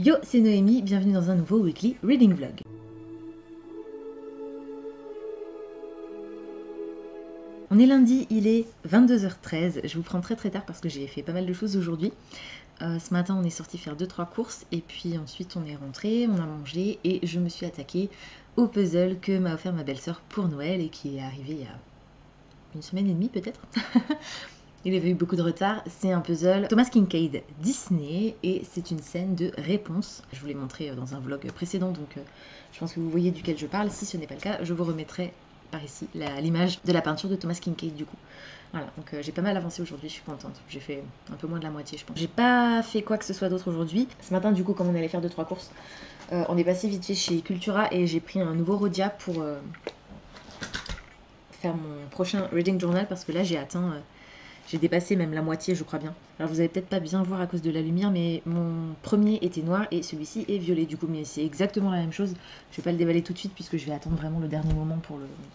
Yo, c'est Noémie, bienvenue dans un nouveau weekly reading vlog. On est lundi, il est 22h13, je vous prends très tard parce que j'ai fait pas mal de choses aujourd'hui. Ce matin on est sorti faire 2-3 courses et puis ensuite on est rentré, on a mangé et je me suis attaquée au puzzle que m'a offert ma belle-sœur pour Noël et qui est arrivé il y a une semaine et demie peut-être. Il avait eu beaucoup de retard, c'est un puzzle Thomas Kinkade Disney et c'est une scène de réponse. Je vous l'ai montré dans un vlog précédent donc je pense que vous voyez duquel je parle. Si ce n'est pas le cas, je vous remettrai par ici l'image de la peinture de Thomas Kinkade du coup. Voilà, donc j'ai pas mal avancé aujourd'hui, je suis contente. J'ai fait un peu moins de la moitié je pense. J'ai pas fait quoi que ce soit d'autre aujourd'hui. Ce matin du coup comme on allait faire 2-3 courses, on est passé vite fait chez Cultura et j'ai pris un nouveau Rhodia pour faire mon prochain reading journal parce que là j'ai atteint... j'ai dépassé même la moitié, je crois bien. Alors vous allez peut-être pas bien voir à cause de la lumière, mais mon premier était noir et celui-ci est violet du coup. Mais c'est exactement la même chose. Je vais pas le déballer tout de suite puisque je vais attendre vraiment le dernier moment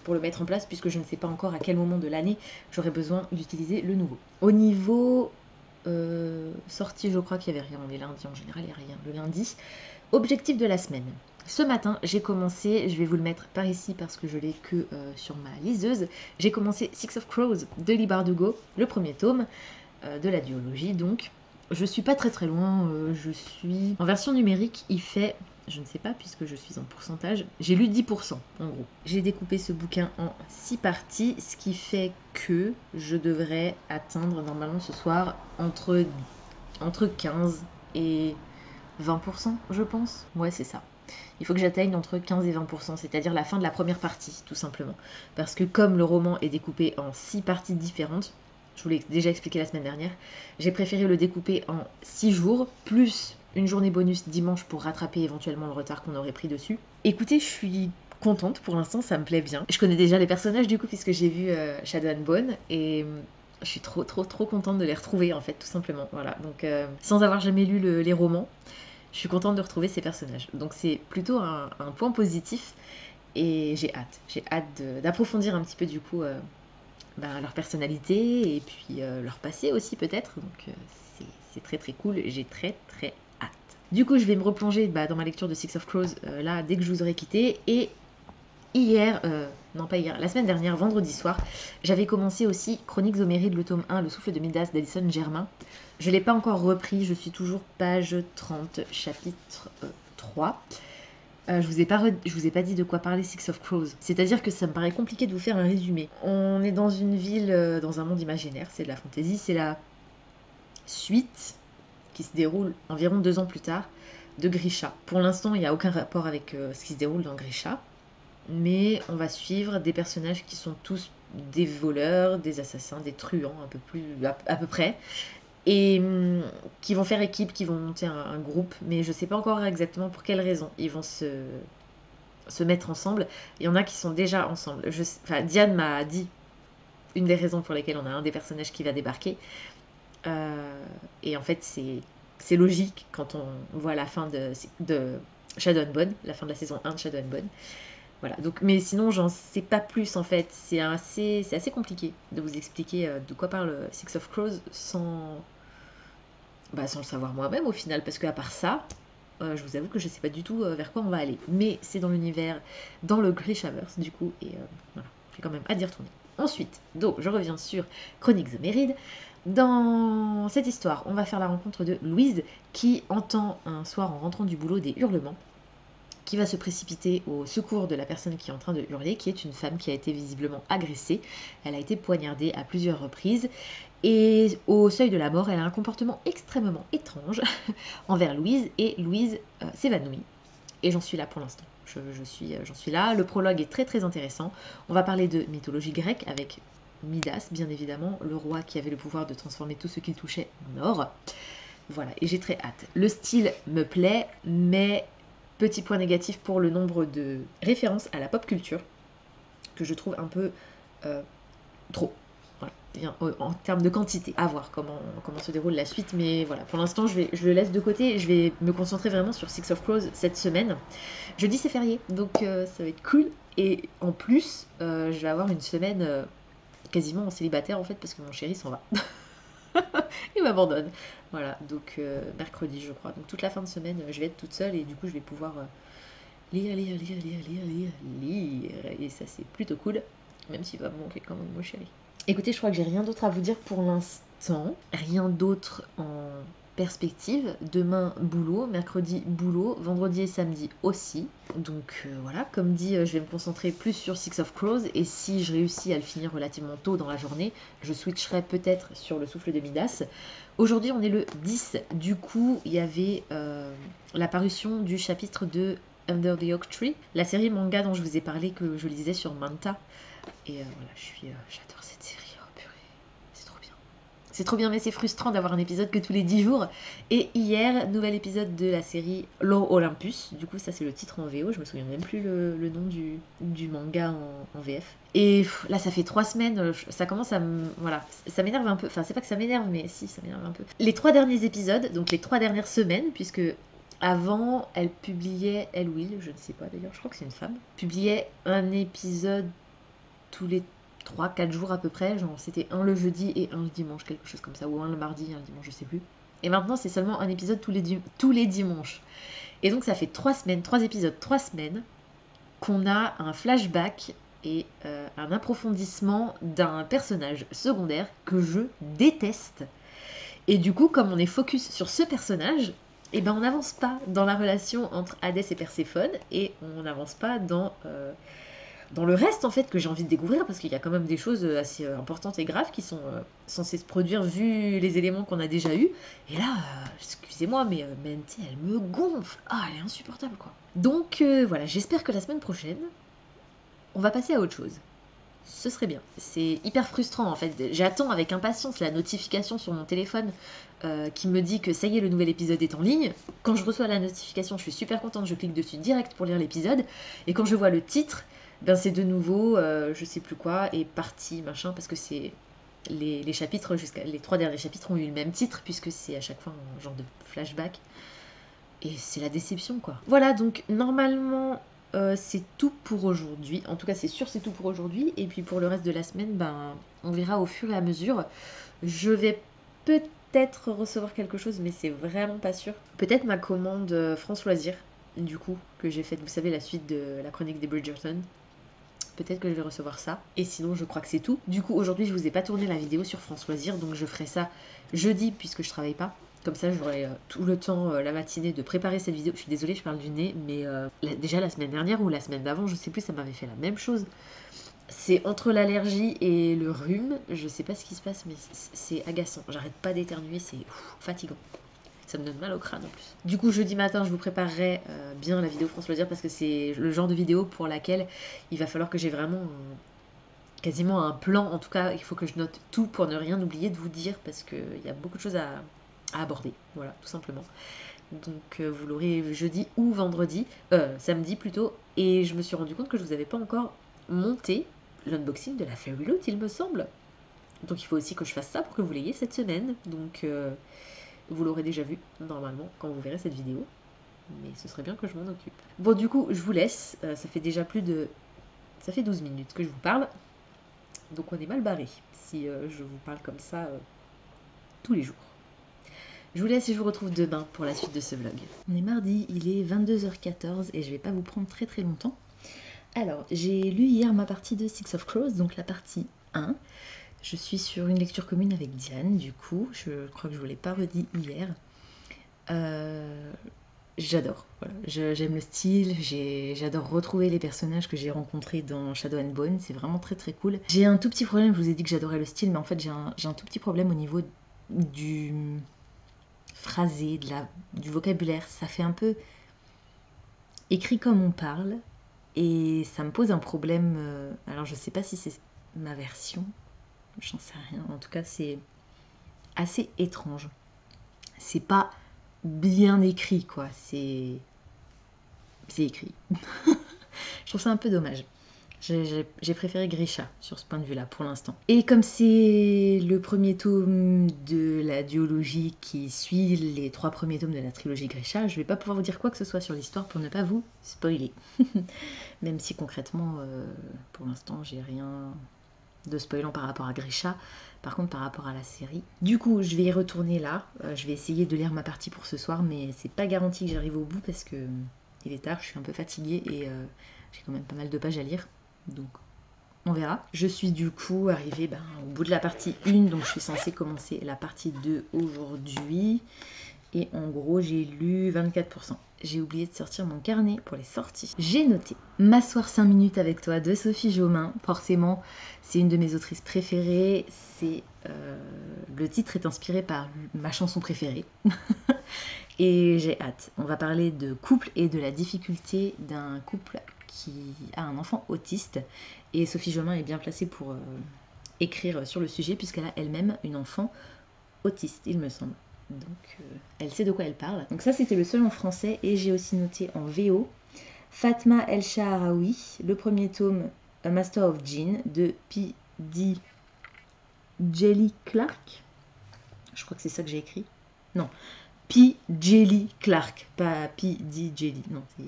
pour le mettre en place, puisque je ne sais pas encore à quel moment de l'année j'aurai besoin d'utiliser le nouveau. Au niveau sortie, je crois qu'il y avait rien. On est lundi en général, il n'y a rien le lundi. Objectif de la semaine. Ce matin, j'ai commencé, je vais vous le mettre par ici parce que je l'ai que sur ma liseuse, j'ai commencé Six of Crows de Leigh Bardugo, le premier tome de la duologie donc. Je suis pas très loin, je suis en version numérique, il fait, je ne sais pas puisque je suis en pourcentage, j'ai lu 10% en gros. J'ai découpé ce bouquin en 6 parties, ce qui fait que je devrais atteindre normalement ce soir entre 15 et 20% je pense. Ouais c'est ça. Il faut que j'atteigne entre 15 et 20%, c'est-à-dire la fin de la première partie, tout simplement. Parce que comme le roman est découpé en 6 parties différentes, je vous l'ai déjà expliqué la semaine dernière, j'ai préféré le découper en 6 jours, plus une journée bonus dimanche pour rattraper éventuellement le retard qu'on aurait pris dessus. Écoutez, je suis contente, pour l'instant ça me plaît bien. Je connais déjà les personnages du coup, puisque j'ai vu Shadow and Bone, et je suis trop contente de les retrouver en fait, tout simplement. Voilà, donc sans avoir jamais lu les romans, je suis contente de retrouver ces personnages. Donc c'est plutôt un point positif et j'ai hâte d'approfondir un petit peu du coup leur personnalité et puis leur passé aussi peut-être. Donc c'est très cool, j'ai très hâte. Du coup je vais me replonger dans ma lecture de Six of Crows là dès que je vous aurai quitté. Et hier, non pas hier, la semaine dernière, vendredi soir, j'avais commencé aussi Chroniques Homérides, le tome 1, Le souffle de Midas d'Alison Germain. Je ne l'ai pas encore repris, je suis toujours page 30, chapitre 3. Je vous ai pas dit de quoi parler Six of Crows. C'est-à-dire que ça me paraît compliqué de vous faire un résumé. On est dans une ville, dans un monde imaginaire, c'est de la fantaisie, c'est la suite qui se déroule environ 2 ans plus tard de Grisha. Pour l'instant, il n'y a aucun rapport avec ce qui se déroule dans Grisha, mais on va suivre des personnages qui sont tous des voleurs, des assassins, des truands à peu près, et qui vont faire équipe, qui vont monter un groupe, mais je sais pas encore exactement pour quelles raisons ils vont se mettre ensemble. Il y en a qui sont déjà ensemble. Diane m'a dit une des raisons pour lesquelles on a un des personnages qui va débarquer, et en fait c'est logique quand on voit la fin de Shadow and Bone, la fin de la saison 1 de Shadow and Bone. Voilà, donc, mais sinon j'en sais pas plus en fait, c'est assez compliqué de vous expliquer de quoi parle Six of Crows sans le savoir moi-même au final, parce qu'à part ça, je vous avoue que je sais pas du tout vers quoi on va aller. Mais c'est dans l'univers, dans le Grishaverse du coup, et voilà, j'ai quand même hâte d'y retourner. Ensuite, donc je reviens sur Chroniques Homérides. Dans cette histoire, on va faire la rencontre de Louise qui entend un soir en rentrant du boulot des hurlements, qui va se précipiter au secours de la personne qui est en train de hurler, qui est une femme qui a été visiblement agressée. Elle a été poignardée à plusieurs reprises, et au seuil de la mort, elle a un comportement extrêmement étrange envers Louise, et Louise s'évanouit. Et j'en suis là pour l'instant. J'en suis là. Le prologue est très intéressant. On va parler de mythologie grecque avec Midas, bien évidemment, le roi qui avait le pouvoir de transformer tout ce qu'il touchait en or. Voilà, et j'ai très hâte. Le style me plaît, mais petit point négatif pour le nombre de références à la pop culture, que je trouve un peu trop. Voilà. En termes de quantité, à voir comment se déroule la suite, mais voilà, pour l'instant je le laisse de côté, je vais me concentrer vraiment sur Six of Crows cette semaine. Jeudi c'est férié, donc ça va être cool, et en plus je vais avoir une semaine quasiment en célibataire en fait, parce que mon chéri s'en va. Il m'abandonne. Voilà, donc mercredi je crois. Donc toute la fin de semaine, je vais être toute seule et du coup je vais pouvoir lire. Et ça c'est plutôt cool, même s'il va me manquer quand même mon chéri. Écoutez, je crois que j'ai rien d'autre à vous dire pour l'instant. Rien d'autre en perspective. Demain, boulot. Mercredi, boulot. Vendredi et samedi aussi. Donc voilà, comme dit, je vais me concentrer plus sur Six of Crows. Et si je réussis à le finir relativement tôt dans la journée, je switcherai peut-être sur le souffle de Midas. Aujourd'hui, on est le 10. Du coup, il y avait la parution du chapitre de Under the Oak Tree, la série manga dont je vous ai parlé que je lisais sur Manta. Et voilà, j'adore cette série. Oh purée, c'est trop bien. C'est trop bien, mais c'est frustrant d'avoir un épisode que tous les 10 jours. Et hier, nouvel épisode de la série Lore Olympus. Du coup, ça c'est le titre en VO. Je me souviens même plus le nom du manga en VF. Et là, ça fait 3 semaines. Ça commence à me. Voilà, ça m'énerve un peu. Enfin, c'est pas que ça m'énerve, mais si, ça m'énerve un peu. Les 3 derniers épisodes, donc les 3 dernières semaines, puisque avant, elle publiait, elle ou il, je ne sais pas d'ailleurs, je crois que c'est une femme, publiait un épisode tous les 3-4 jours à peu près, genre c'était un le jeudi et un le dimanche, quelque chose comme ça, ou un le mardi et un le dimanche, je sais plus. Et maintenant c'est seulement un épisode tous les dimanches. Et donc ça fait 3 semaines, 3 épisodes, 3 semaines, qu'on a un flashback et un approfondissement d'un personnage secondaire que je déteste. Et du coup, comme on est focus sur ce personnage, eh ben on n'avance pas dans la relation entre Hadès et Perséphone, et on n'avance pas dans le reste en fait que j'ai envie de découvrir, parce qu'il y a quand même des choses assez importantes et graves qui sont censées se produire vu les éléments qu'on a déjà eus. Et là, excusez-moi, mais Menti, elle me gonfle. Ah, elle est insupportable quoi. Donc voilà, j'espère que la semaine prochaine, on va passer à autre chose. Ce serait bien. C'est hyper frustrant en fait. J'attends avec impatience la notification sur mon téléphone qui me dit que ça y est, le nouvel épisode est en ligne. Quand je reçois la notification, je suis super contente, je clique dessus direct pour lire l'épisode. Et quand je vois le titre, ben c'est de nouveau, je sais plus quoi, et partie, machin, parce que c'est les chapitres, les 3 derniers chapitres ont eu le même titre, puisque c'est à chaque fois un genre de flashback. Et c'est la déception, quoi. Voilà, donc normalement, c'est tout pour aujourd'hui. En tout cas, c'est sûr, c'est tout pour aujourd'hui. Et puis pour le reste de la semaine, ben, on verra au fur et à mesure. Je vais peut-être recevoir quelque chose, mais c'est vraiment pas sûr. Peut-être ma commande France Loisirs, du coup, que j'ai faite, vous savez, la suite de la chronique des Bridgerton. Peut-être que je vais recevoir ça. Et sinon, je crois que c'est tout. Du coup, aujourd'hui, je vous ai pas tourné la vidéo sur France Loisirs, donc je ferai ça jeudi, puisque je travaille pas. Comme ça, j'aurai tout le temps, la matinée, de préparer cette vidéo. Je suis désolée, je parle du nez, mais déjà la semaine dernière ou la semaine d'avant, je sais plus, ça m'avait fait la même chose. C'est entre l'allergie et le rhume, je sais pas ce qui se passe, mais c'est agaçant. J'arrête pas d'éternuer, c'est fatigant. Ça me donne mal au crâne en plus. Du coup, jeudi matin, je vous préparerai bien la vidéo France Loisirs, parce que c'est le genre de vidéo pour laquelle il va falloir que j'ai vraiment quasiment un plan. En tout cas, il faut que je note tout pour ne rien oublier de vous dire, parce qu'il y a beaucoup de choses à aborder. Voilà, tout simplement. Donc vous l'aurez jeudi ou vendredi, samedi plutôt. Et je me suis rendu compte que je vous avais pas encore monté l'unboxing de la Fairy Loot, il me semble. Donc il faut aussi que je fasse ça pour que vous l'ayez cette semaine. Donc vous l'aurez déjà vu normalement quand vous verrez cette vidéo. Mais ce serait bien que je m'en occupe. Bon, du coup, je vous laisse. Ça fait déjà ça fait 12 minutes que je vous parle. Donc on est mal barré si je vous parle comme ça tous les jours. Je vous laisse et je vous retrouve demain pour la suite de ce vlog. On est mardi, il est 22h14 et je vais pas vous prendre très très longtemps. Alors, j'ai lu hier ma partie de Six of Crows, donc la partie 1. Je suis sur une lecture commune avec Diane, du coup, je crois que je vous l'ai pas redit hier. J'adore, voilà. J'aime le style, j'adore retrouver les personnages que j'ai rencontrés dans Shadow and Bone, c'est vraiment très très cool. J'ai un tout petit problème, je vous ai dit que j'adorais le style, mais en fait j'ai un tout petit problème au niveau du phrasé, du vocabulaire. Ça fait un peu écrit comme on parle, et ça me pose un problème. Alors je sais pas si c'est ma version, j'en sais rien, en tout cas c'est assez étrange. C'est pas bien écrit quoi, c'est écrit. Je trouve ça un peu dommage. J'ai préféré Grisha sur ce point de vue-là pour l'instant. Et comme c'est le premier tome de la duologie qui suit les 3 premiers tomes de la trilogie Grisha, je vais pas pouvoir vous dire quoi que ce soit sur l'histoire pour ne pas vous spoiler. Même si concrètement, pour l'instant, j'ai rien de spoilant par rapport à Grisha. Par contre, par rapport à la série. Du coup, je vais y retourner là. Je vais essayer de lire ma partie pour ce soir, mais c'est pas garanti que j'arrive au bout parce que il est tard, je suis un peu fatiguée et j'ai quand même pas mal de pages à lire. Donc, on verra. Je suis du coup arrivée au bout de la partie 1, donc je suis censée commencer la partie 2 aujourd'hui. Et en gros, j'ai lu 24%. J'ai oublié de sortir mon carnet pour les sorties. J'ai noté M'asseoir 5 minutes avec toi de Sophie Jomain. Forcément, c'est une de mes autrices préférées. Le titre est inspiré par ma chanson préférée. Et j'ai hâte. On va parler de couple et de la difficulté d'un couple qui a un enfant autiste. Et Sophie Jomain est bien placée pour écrire sur le sujet puisqu'elle a elle-même une enfant autiste, il me semble. Donc elle sait de quoi elle parle. Donc ça c'était le seul en français et j'ai aussi noté en VO Fatma El Shahraoui, le premier tome A Master of Jinn de P.D. Jelly Clark. Je crois que c'est ça que j'ai écrit. Non, P. Jelly Clark, pas P.D. Jelly. Non, c'est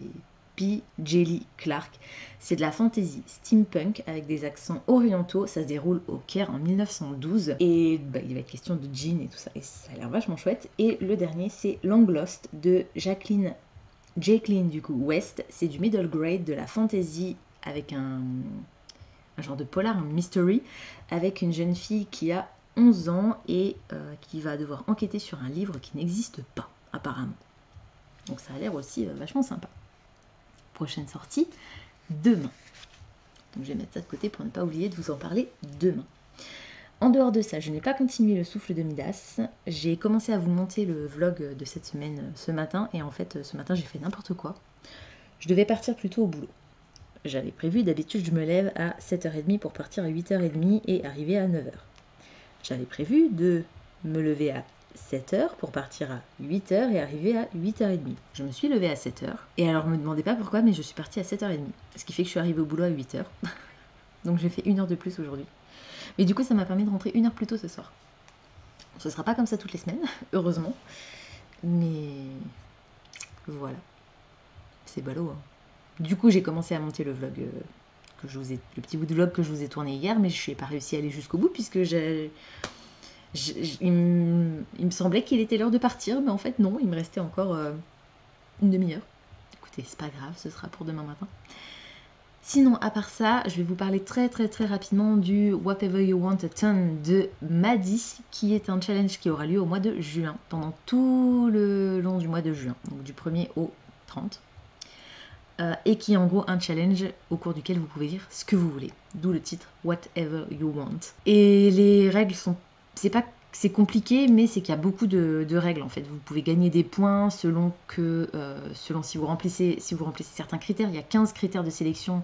P. Jelly Clark. C'est de la fantasy steampunk avec des accents orientaux. Ça se déroule au Caire en 1912. Et il va être question de djinn et tout ça. Et ça a l'air vachement chouette. Et le dernier, c'est Long Lost de Jacqueline du coup West. C'est du middle grade, de la fantasy avec un genre de polar, un mystery, avec une jeune fille qui a 11 ans et qui va devoir enquêter sur un livre qui n'existe pas, apparemment. Donc ça a l'air aussi vachement sympa. Prochaine sortie, demain. Donc je vais mettre ça de côté pour ne pas oublier de vous en parler demain. En dehors de ça, je n'ai pas continué le souffle de Midas. J'ai commencé à vous monter le vlog de cette semaine ce matin. Et en fait, ce matin, j'ai fait n'importe quoi. Je devais partir plus tôt au boulot. J'avais prévu, d'habitude, je me lève à 7h30 pour partir à 8h30 et arriver à 9h. J'avais prévu de me lever à 7h pour partir à 8h et arriver à 8h30. Je me suis levée à 7h. Et alors, me demandez pas pourquoi, mais je suis partie à 7h30. Ce qui fait que je suis arrivée au boulot à 8h. Donc j'ai fait 1 heure de plus aujourd'hui. Mais du coup, ça m'a permis de rentrer 1 heure plus tôt ce soir. Ce sera pas comme ça toutes les semaines, heureusement. Mais voilà. C'est ballot, hein. Du coup, j'ai commencé à monter le vlog le petit bout de vlog que je vous ai tourné hier, mais je n'ai pas réussi à aller jusqu'au bout puisque il me semblait qu'il était l'heure de partir, mais en fait non, il me restait encore une demi-heure. Écoutez, c'est pas grave, ce sera pour demain matin. Sinon, à part ça, je vais vous parler très rapidement du Whatever You Want a Ton de Maddy, qui est un challenge qui aura lieu au mois de juin, pendant tout le long du mois de juin, donc du 1er au 30. Et qui est en gros un challenge au cours duquel vous pouvez dire ce que vous voulez. D'où le titre Whatever You Want. Et les règles sont... C'est pas que c'est compliqué, mais c'est qu'il y a beaucoup de règles en fait. Vous pouvez gagner des points selon si vous remplissez certains critères. Il y a 15 critères de sélection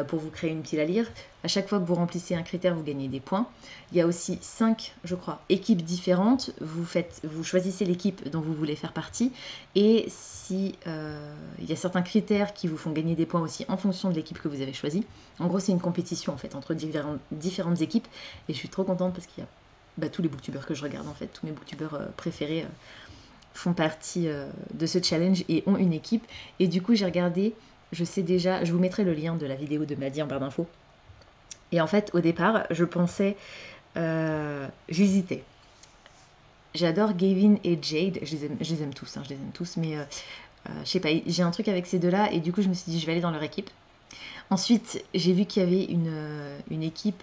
pour vous créer une pile à lire. À chaque fois que vous remplissez un critère, vous gagnez des points. Il y a aussi 5, je crois, équipes différentes. Vous choisissez l'équipe dont vous voulez faire partie. Et si il y a certains critères qui vous font gagner des points aussi en fonction de l'équipe que vous avez choisie. En gros, c'est une compétition en fait entre différentes équipes. Et je suis trop contente parce qu'il y a tous les booktubeurs que je regarde en fait, tous mes booktubeurs préférés font partie de ce challenge et ont une équipe. Et du coup, j'ai regardé, je sais déjà, je vous mettrai le lien de la vidéo de Maddy en barre d'infos. Et en fait, au départ, je pensais, j'hésitais. J'adore Gavin et Jade, je les aime tous, mais je sais pas, j'ai un truc avec ces deux-là et du coup, je me suis dit, je vais aller dans leur équipe. Ensuite, j'ai vu qu'il y avait une équipe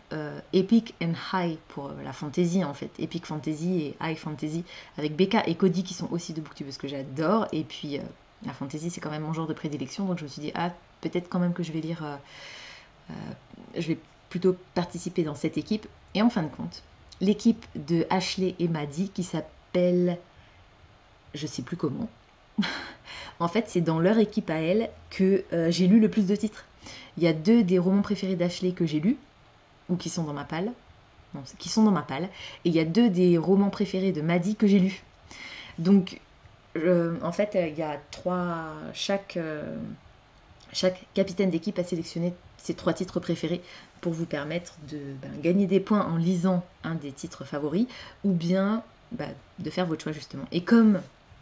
Epic and High pour la fantasy en fait. Epic Fantasy et High Fantasy avec Becca et Cody qui sont aussi deux booktubeuses que j'adore. Et puis la fantasy c'est quand même mon genre de prédilection. Donc je me suis dit, peut-être quand même que je vais lire... je vais plutôt participer dans cette équipe. Et en fin de compte, l'équipe de Ashley et Maddy qui s'appelle... Je sais plus comment. En fait, c'est dans leur équipe à elles que j'ai lu le plus de titres. Il y a 2 des romans préférés d'Ashley que j'ai lus, ou qui sont dans ma palle. Non, qui sont dans ma palle. Et il y a 2 des romans préférés de Maddy que j'ai lus. Donc, en fait, il y a 3... Chaque capitaine d'équipe a sélectionné ses 3 titres préférés pour vous permettre de gagner des points en lisant un des titres favoris, ou bien de faire votre choix justement. Et comme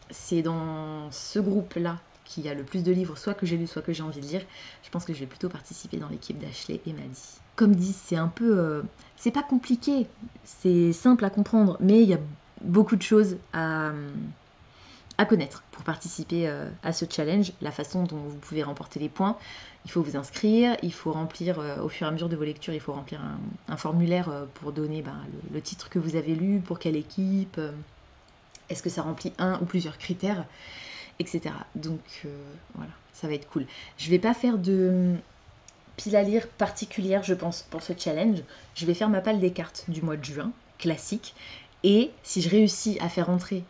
c'est dans ce groupe-là qui a le plus de livres, soit que j'ai lu, soit que j'ai envie de lire, je pense que je vais plutôt participer dans l'équipe d'Ashley et Maddie. Comme dit, c'est un peu... c'est pas compliqué, c'est simple à comprendre, mais il y a beaucoup de choses à connaître pour participer à ce challenge, la façon dont vous pouvez remporter les points. Il faut vous inscrire, il faut remplir, au fur et à mesure de vos lectures, il faut remplir un formulaire pour donner le titre que vous avez lu, pour quelle équipe, est-ce que ça remplit un ou plusieurs critères, etc. Donc voilà, ça va être cool. Je vais pas faire de pile à lire particulière, je pense, pour ce challenge. Je vais faire ma palle des cartes du mois de juin, classique, et si je réussis à faire entrer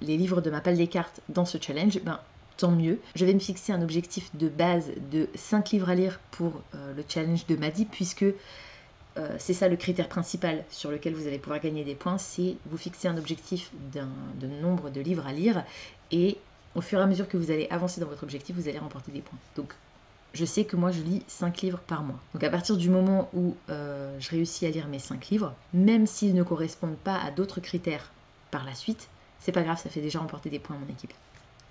les livres de ma palle des cartes dans ce challenge, ben tant mieux. Je vais me fixer un objectif de base de 5 livres à lire pour le challenge de Maddie, puisque c'est ça le critère principal sur lequel vous allez pouvoir gagner des points, c'est vous fixer un objectif de nombre de livres à lire, et au fur et à mesure que vous allez avancer dans votre objectif, vous allez remporter des points. Donc je sais que moi je lis 5 livres par mois. Donc à partir du moment où je réussis à lire mes 5 livres, même s'ils ne correspondent pas à d'autres critères par la suite, c'est pas grave, ça fait déjà remporter des points à mon équipe.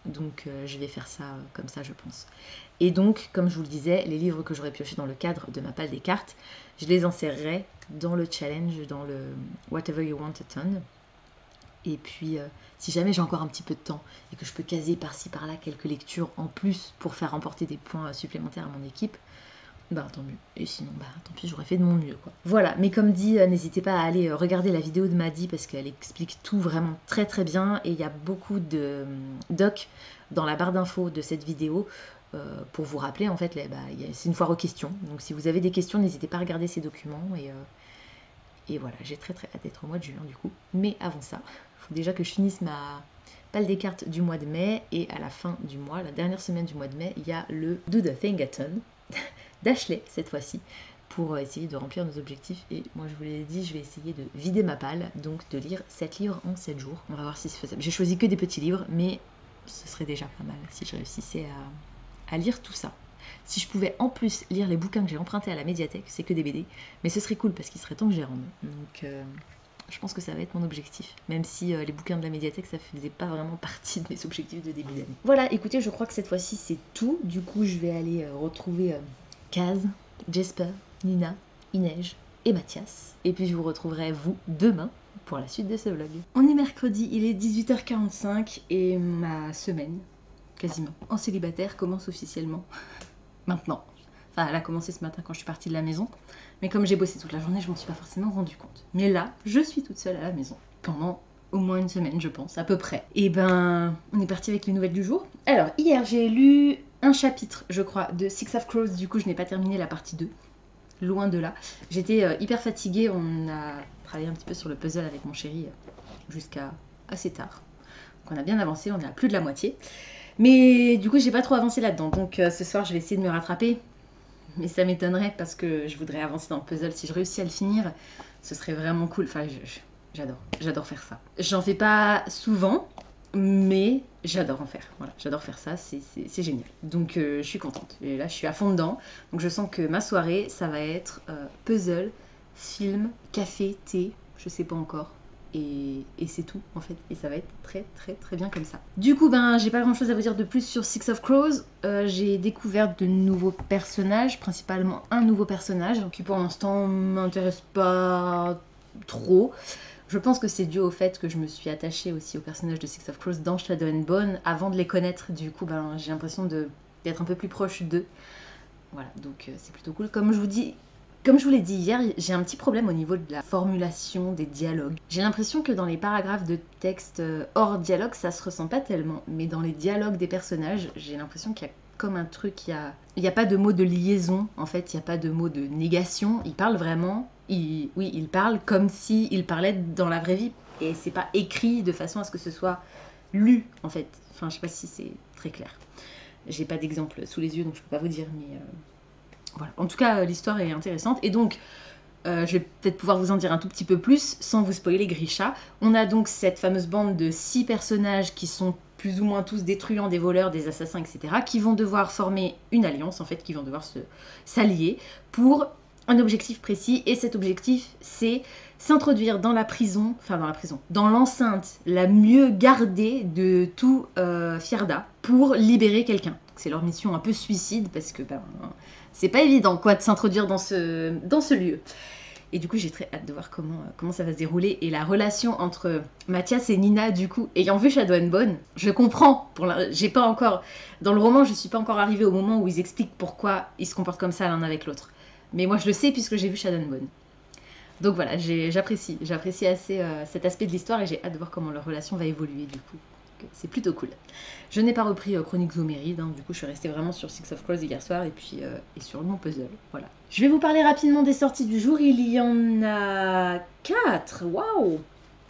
Donc je vais faire ça comme ça, je pense. Et donc, comme je vous le disais, les livres que j'aurais piochés dans le cadre de ma palle des cartes, je les insérerai dans le challenge, dans le Whatever You Want a Ton. Et puis, si jamais j'ai encore un petit peu de temps et que je peux caser par-ci par-là quelques lectures en plus pour faire remporter des points supplémentaires à mon équipe, bah tant mieux. Et sinon, bah tant pis, j'aurais fait de mon mieux, quoi. Voilà, mais comme dit, n'hésitez pas à aller regarder la vidéo de Maddie parce qu'elle explique tout vraiment très très bien, et il y a beaucoup de docs dans la barre d'infos de cette vidéo pour vous rappeler, en fait, c'est une foire aux questions. Donc si vous avez des questions, n'hésitez pas à regarder ces documents, et voilà, j'ai très très hâte d'être au mois de juin du coup. Mais avant ça, il faut déjà que je finisse ma palle des cartes du mois de mai, et à la fin du mois, la dernière semaine du mois de mai, il y a le Do the Thingathon d'Ashley cette fois-ci, pour essayer de remplir nos objectifs. Et moi je vous l'ai dit, je vais essayer de vider ma palle, donc de lire 7 livres en 7 jours. On va voir si c'est faisable. J'ai choisi que des petits livres, mais ce serait déjà pas mal si je réussissais à lire tout ça. Si je pouvais en plus lire les bouquins que j'ai empruntés à la médiathèque, c'est que des BD, mais ce serait cool parce qu'il serait temps que j'y rende. Donc je pense que ça va être mon objectif, même si les bouquins de la médiathèque, ça faisait pas vraiment partie de mes objectifs de début d'année. Voilà, écoutez, je crois que cette fois-ci c'est tout. Du coup, je vais aller retrouver Kaz, Jesper, Nina, Inej et Mathias. Et puis je vous retrouverai vous demain pour la suite de ce vlog. On est mercredi, il est 18h45 et ma semaine, quasiment, en célibataire commence officiellement maintenant. Enfin, elle a commencé ce matin quand je suis partie de la maison. Mais comme j'ai bossé toute la journée, je m'en suis pas forcément rendu compte. Mais là, je suis toute seule à la maison. Pendant au moins une semaine, je pense, à peu près. Et ben, on est parti avec les nouvelles du jour. Alors, hier, j'ai lu un chapitre, je crois, de Six of Crows. Du coup, je n'ai pas terminé la partie 2. Loin de là. J'étais hyper fatiguée. On a travaillé un petit peu sur le puzzle avec mon chéri jusqu'à assez tard. Donc on a bien avancé, on est à plus de la moitié. Mais du coup, j'ai pas trop avancé là-dedans. Donc ce soir, je vais essayer de me rattraper. Mais ça m'étonnerait parce que je voudrais avancer dans le puzzle. Si je réussis à le finir, ce serait vraiment cool. Enfin, j'adore faire ça. J'en fais pas souvent, mais j'adore en faire. Voilà, j'adore faire ça, c'est génial. Donc je suis contente. Et là, je suis à fond dedans. Donc je sens que ma soirée, ça va être puzzle, film, café, thé, je sais pas encore. Et c'est tout en fait, et ça va être très très très bien comme ça. Du coup, ben j'ai pas grand chose à vous dire de plus sur Six of Crows. J'ai découvert de nouveaux personnages, principalement un nouveau personnage qui pour l'instant m'intéresse pas trop. Je pense que c'est dû au fait que je me suis attachée aussi aux personnages de Six of Crows dans Shadow and Bone avant de les connaître. Du coup, ben j'ai l'impression d'être un peu plus proche d'eux. Voilà, donc c'est plutôt cool. Comme je vous l'ai dit hier, j'ai un petit problème au niveau de la formulation des dialogues. J'ai l'impression que dans les paragraphes de texte hors dialogue, ça se ressent pas tellement. Mais dans les dialogues des personnages, j'ai l'impression qu'il y a comme un truc, il n'y a pas de mot de liaison, en fait, il n'y a pas de mot de négation. Ils parlent vraiment, ils parlent comme s'ils parlaient dans la vraie vie. Et c'est pas écrit de façon à ce que ce soit lu, en fait. Enfin, je sais pas si c'est très clair. J'ai pas d'exemple sous les yeux, donc je peux pas vous dire, mais... Voilà. En tout cas, l'histoire est intéressante. Et donc, je vais peut-être pouvoir vous en dire un tout petit peu plus sans vous spoiler Grisha. On a donc cette fameuse bande de 6 personnages qui sont plus ou moins tous des truands, des voleurs, des assassins, etc. qui vont devoir former une alliance, en fait, qui vont devoir s'allier pour un objectif précis, et cet objectif, c'est s'introduire dans la prison, dans l'enceinte la mieux gardée de tout Fjerda pour libérer quelqu'un. C'est leur mission un peu suicide, parce que c'est pas évident quoi de s'introduire dans ce lieu. Et du coup, j'ai très hâte de voir comment ça va se dérouler. Et la relation entre Mathias et Nina, du coup, ayant vu Shadow and Bone, je comprends. J'ai pas encore... Dans le roman, je suis pas encore arrivée au moment où ils expliquent pourquoi ils se comportent comme ça l'un avec l'autre. Mais moi, je le sais puisque j'ai vu Shadow and Bone. Donc voilà, j'apprécie assez cet aspect de l'histoire et j'ai hâte de voir comment leur relation va évoluer, du coup. C'est plutôt cool. Je n'ai pas repris Chroniques Zoméride, du coup je suis restée vraiment sur Six of Crows hier soir et puis et sur mon puzzle, voilà. Je vais vous parler rapidement des sorties du jour, il y en a 4, waouh.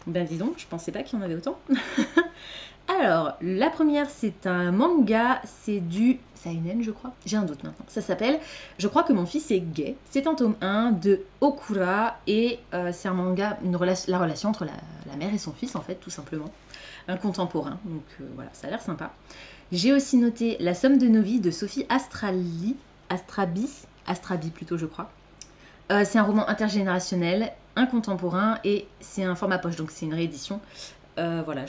Ben dis donc, je pensais pas qu'il y en avait autant. Alors, la première c'est un manga, c'est du seinen je crois, j'ai un doute maintenant. Ça s'appelle Je crois que mon fils est gay. C'est un tome 1 de Okura et c'est un manga, la relation entre la mère et son fils en fait, tout simplement. Un contemporain, donc voilà, ça a l'air sympa. J'ai aussi noté La somme de nos vies de Sophie Astrabi plutôt je crois. C'est un roman intergénérationnel, un contemporain et c'est un format poche, donc c'est une réédition. Voilà,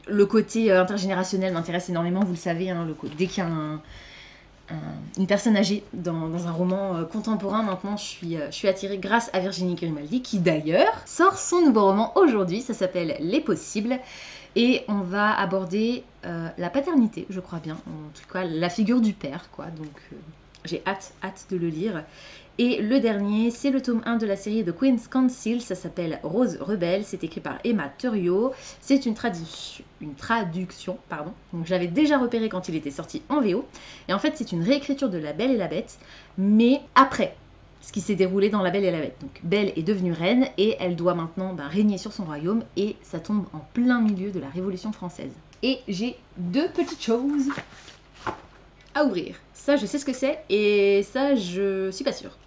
le côté intergénérationnel m'intéresse énormément, vous le savez, hein, dès qu'il y a une personne âgée dans un roman contemporain, maintenant je suis attirée grâce à Virginie Grimaldi qui d'ailleurs sort son nouveau roman aujourd'hui, ça s'appelle Les Possibles et on va aborder la paternité, je crois bien, en tout cas la figure du père quoi, donc j'ai hâte de le lire. Et le dernier, c'est le tome 1 de la série The Queen's Council, ça s'appelle Rose Rebelle, c'est écrit par Emma Thuriot, c'est une traduction, donc j'avais déjà repéré quand il était sorti en VO, et en fait c'est une réécriture de La Belle et la Bête, mais après ce qui s'est déroulé dans La Belle et la Bête. Donc Belle est devenue reine, et elle doit maintenant régner sur son royaume, et ça tombe en plein milieu de la Révolution française. Et j'ai 2 petites choses à ouvrir. Ça, je sais ce que c'est, et ça, je suis pas sûre.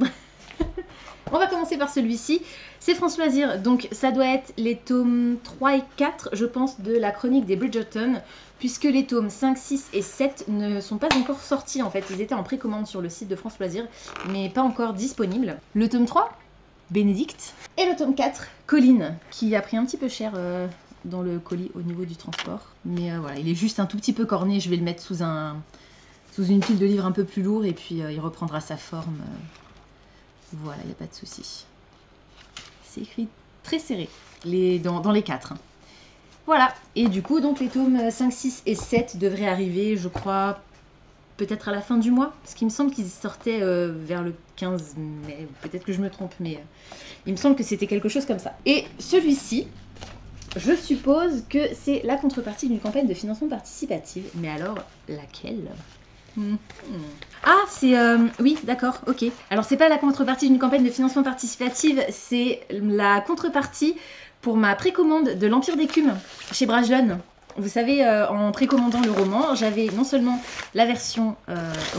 On va commencer par celui-ci. C'est France Loisirs, donc ça doit être les tomes 3 et 4, je pense, de la chronique des Bridgerton, puisque les tomes 5, 6 et 7 ne sont pas encore sortis, en fait. Ils étaient en précommande sur le site de France Loisirs, mais pas encore disponibles. Le tome 3, Bénédicte. Et le tome 4, Colline, qui a pris un petit peu cher dans le colis au niveau du transport. Mais voilà, il est juste un tout petit peu corné, je vais le mettre sous une pile de livres un peu plus lourd et puis il reprendra sa forme. Voilà, il n'y a pas de souci. C'est écrit très serré dans les 4. Hein. Voilà, et du coup, donc les tomes 5, 6 et 7 devraient arriver, je crois, peut-être à la fin du mois. Parce qu'il me semble qu'ils sortaient vers le 15 mai. Peut-être que je me trompe, mais il me semble que c'était quelque chose comme ça. Et celui-ci, je suppose que c'est la contrepartie d'une campagne de financement participatif. Mais alors, laquelle ? Ah, c'est... oui, d'accord, ok. Alors, c'est pas la contrepartie d'une campagne de financement participatif, c'est la contrepartie pour ma précommande de l'Empire d'écume chez Brajlon. Vous savez, en précommandant le roman, j'avais non seulement la version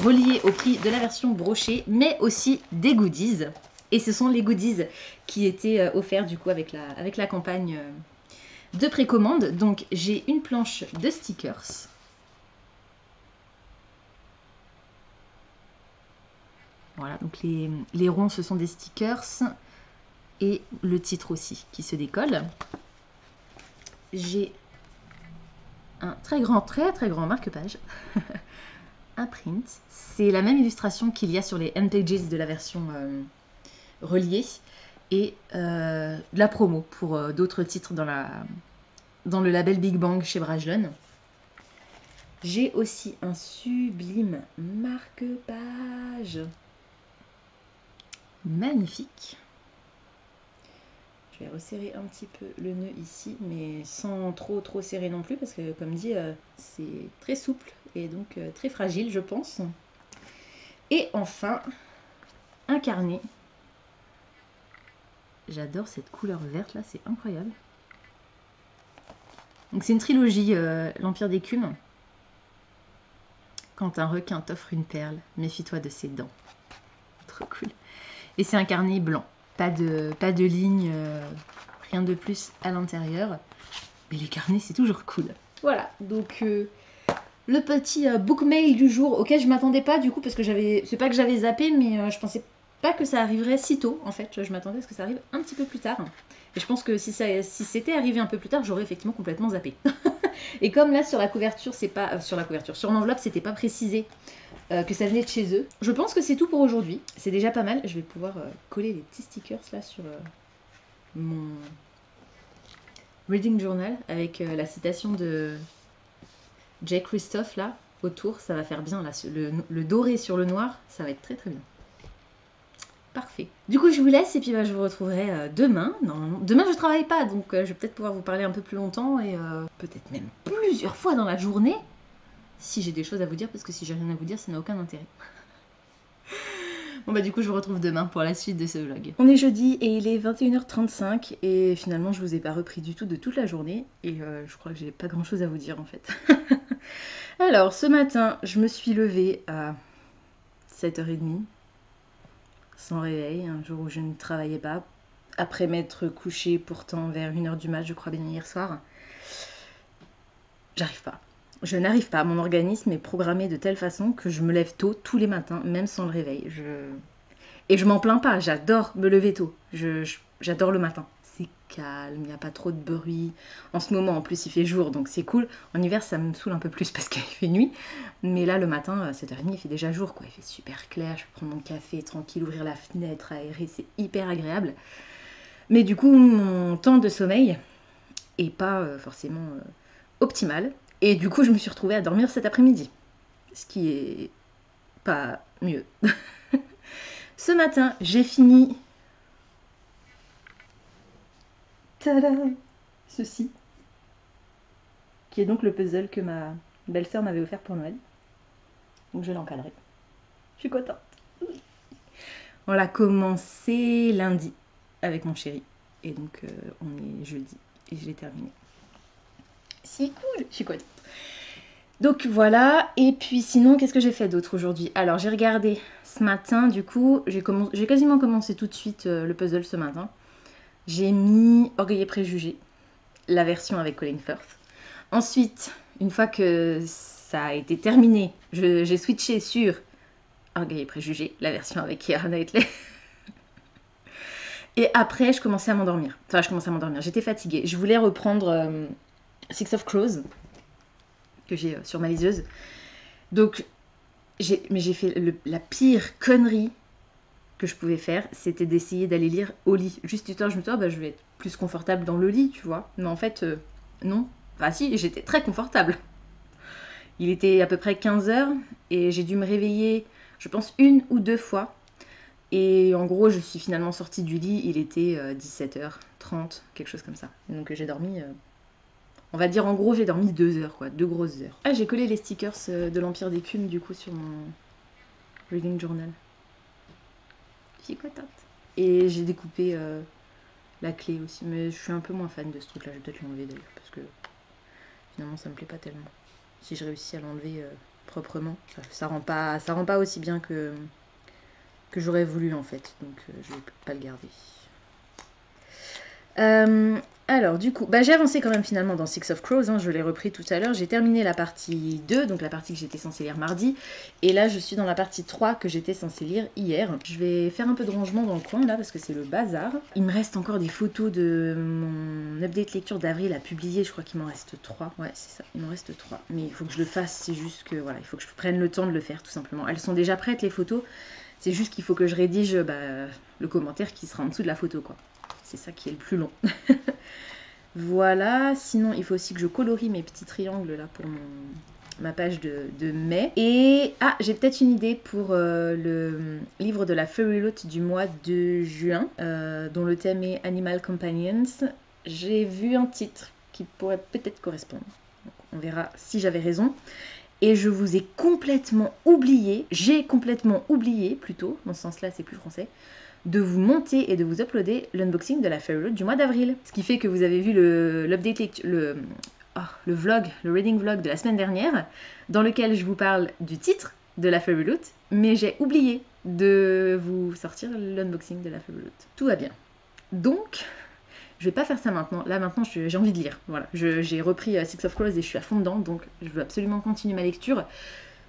reliée au prix de la version brochée, mais aussi des goodies. Et ce sont les goodies qui étaient offerts du coup avec la campagne de précommande. Donc, j'ai une planche de stickers. Voilà, donc les ronds, ce sont des stickers. Et le titre aussi, qui se décolle. J'ai un très grand marque-page. Un print. C'est la même illustration qu'il y a sur les end pages de la version reliée. Et de la promo pour d'autres titres dans le label Big Bang chez Brajlon. J'ai aussi un sublime marque-page. Magnifique. Je vais resserrer un petit peu le nœud ici, mais sans trop serrer non plus, parce que comme dit, c'est très souple et donc très fragile, je pense. Et enfin, un carnet. J'adore cette couleur verte là, c'est incroyable. Donc c'est une trilogie, l'Empire d'écume. Quand un requin t'offre une perle, méfie-toi de ses dents. Trop cool. Et c'est un carnet blanc. Pas de ligne, rien de plus à l'intérieur. Mais les carnets, c'est toujours cool. Voilà, donc le petit book mail du jour auquel je m'attendais pas du coup, parce que c'est pas que j'avais zappé, mais je pensais pas que ça arriverait si tôt, en fait. Je m'attendais à ce que ça arrive un petit peu plus tard. Et je pense que si c'était arrivé un peu plus tard, j'aurais effectivement complètement zappé. Et comme là, sur la couverture, c'est pas... sur l'enveloppe, c'était pas précisé que ça venait de chez eux. Je pense que c'est tout pour aujourd'hui. C'est déjà pas mal. Je vais pouvoir coller les petits stickers là sur mon reading journal avec la citation de Jay Christophe là autour. Ça va faire bien là, le doré sur le noir, ça va être très très bien. Parfait. Du coup, je vous laisse et puis je vous retrouverai demain. Normalement, demain je travaille pas, donc je vais peut-être pouvoir vous parler un peu plus longtemps et peut-être même plusieurs fois dans la journée. Si j'ai des choses à vous dire, parce que si j'ai rien à vous dire, ça n'a aucun intérêt. Bon du coup je vous retrouve demain pour la suite de ce vlog. On est jeudi et il est 21h35 et finalement je vous ai pas repris du tout de toute la journée et je crois que j'ai pas grand chose à vous dire en fait. Alors ce matin je me suis levée à 7h30 sans réveil, un jour où je ne travaillais pas, après m'être couchée pourtant vers 1h du mat, je crois bien hier soir. J'arrive pas. Je n'arrive pas, mon organisme est programmé de telle façon que je me lève tôt tous les matins, même sans le réveil. Et je m'en plains pas, j'adore me lever tôt, j'adore le matin. C'est calme, il n'y a pas trop de bruit. En ce moment, en plus, il fait jour, donc c'est cool. En hiver, ça me saoule un peu plus parce qu'il fait nuit. Mais là, le matin, à 7h30, il fait déjà jour, quoi. Il fait super clair, je peux prendre mon café tranquille, ouvrir la fenêtre, aérer, c'est hyper agréable. Mais du coup, mon temps de sommeil est pas forcément optimal. Et du coup, je me suis retrouvée à dormir cet après-midi. Ce qui est pas mieux. Ce matin, j'ai fini... Tada! Ceci. Qui est donc le puzzle que ma belle-sœur m'avait offert pour Noël. Donc je l'ai encadré. Je suis contente. On l'a commencé lundi avec mon chéri. Et donc on est jeudi. Et je l'ai terminé. C'est cool! Je suis contente. Donc voilà, et puis sinon, qu'est-ce que j'ai fait d'autre aujourd'hui? Alors j'ai regardé ce matin, du coup, j'ai quasiment commencé tout de suite le puzzle ce matin. J'ai mis Orgueil et Préjugés, la version avec Colin Firth. Ensuite, une fois que ça a été terminé, j'ai switché sur Orgueil et Préjugés, la version avec Keira Knightley. Et après, je commençais à m'endormir. Enfin, je commençais à m'endormir, j'étais fatiguée. Je voulais reprendre Six of Crows, que j'ai sur ma liseuse. Donc, j'ai fait la pire connerie que je pouvais faire, c'était d'essayer d'aller lire au lit. Juste histoire, je me suis dit, je vais être plus confortable dans le lit, tu vois. Mais en fait, non. Enfin si, j'étais très confortable. Il était à peu près 15h et j'ai dû me réveiller, je pense, 1 ou 2 fois. Et en gros, je suis finalement sortie du lit, il était 17h30, quelque chose comme ça. Donc j'ai dormi... On va dire en gros j'ai dormi 2 heures quoi, 2 grosses heures. Ah j'ai collé les stickers de l'Empire d'écume du coup sur mon reading journal. Je suis contente. Et j'ai découpé la clé aussi, mais je suis un peu moins fan de ce truc là, je vais peut-être l'enlever d'ailleurs parce que finalement ça me plaît pas tellement. Si je réussis à l'enlever proprement, ça rend pas aussi bien que j'aurais voulu en fait, donc je vais pas le garder. Alors du coup, j'ai avancé quand même finalement dans Six of Crows, hein, je l'ai repris tout à l'heure, j'ai terminé la partie 2, donc la partie que j'étais censée lire mardi, et là je suis dans la partie 3 que j'étais censée lire hier. Je vais faire un peu de rangement dans le coin là, parce que c'est le bazar. Il me reste encore des photos de mon update lecture d'avril à publier, je crois qu'il m'en reste 3, ouais c'est ça, il m'en reste 3, mais il faut que je le fasse, c'est juste que voilà, il faut que je prenne le temps de le faire tout simplement. Elles sont déjà prêtes les photos, c'est juste qu'il faut que je rédige le commentaire qui sera en dessous de la photo quoi. C'est ça qui est le plus long. Voilà, sinon il faut aussi que je colorie mes petits triangles là pour ma page de mai. Et j'ai peut-être une idée pour le livre de la Fairyloot du mois de juin, dont le thème est Animal Companions. J'ai vu un titre qui pourrait peut-être correspondre. Donc, on verra si j'avais raison. Et je vous ai complètement oublié, plutôt, dans ce sens-là c'est plus français, de vous monter et de vous uploader l'unboxing de la Fairyloot du mois d'avril. Ce qui fait que vous avez vu l'update, le vlog, le reading vlog de la semaine dernière, dans lequel je vous parle du titre de la Fairyloot, mais j'ai oublié de vous sortir l'unboxing de la Fairyloot. Tout va bien. Donc, je vais pas faire ça maintenant. Là maintenant, j'ai envie de lire. Voilà, j'ai repris Six of Crows et je suis à fond dedans, donc je veux absolument continuer ma lecture.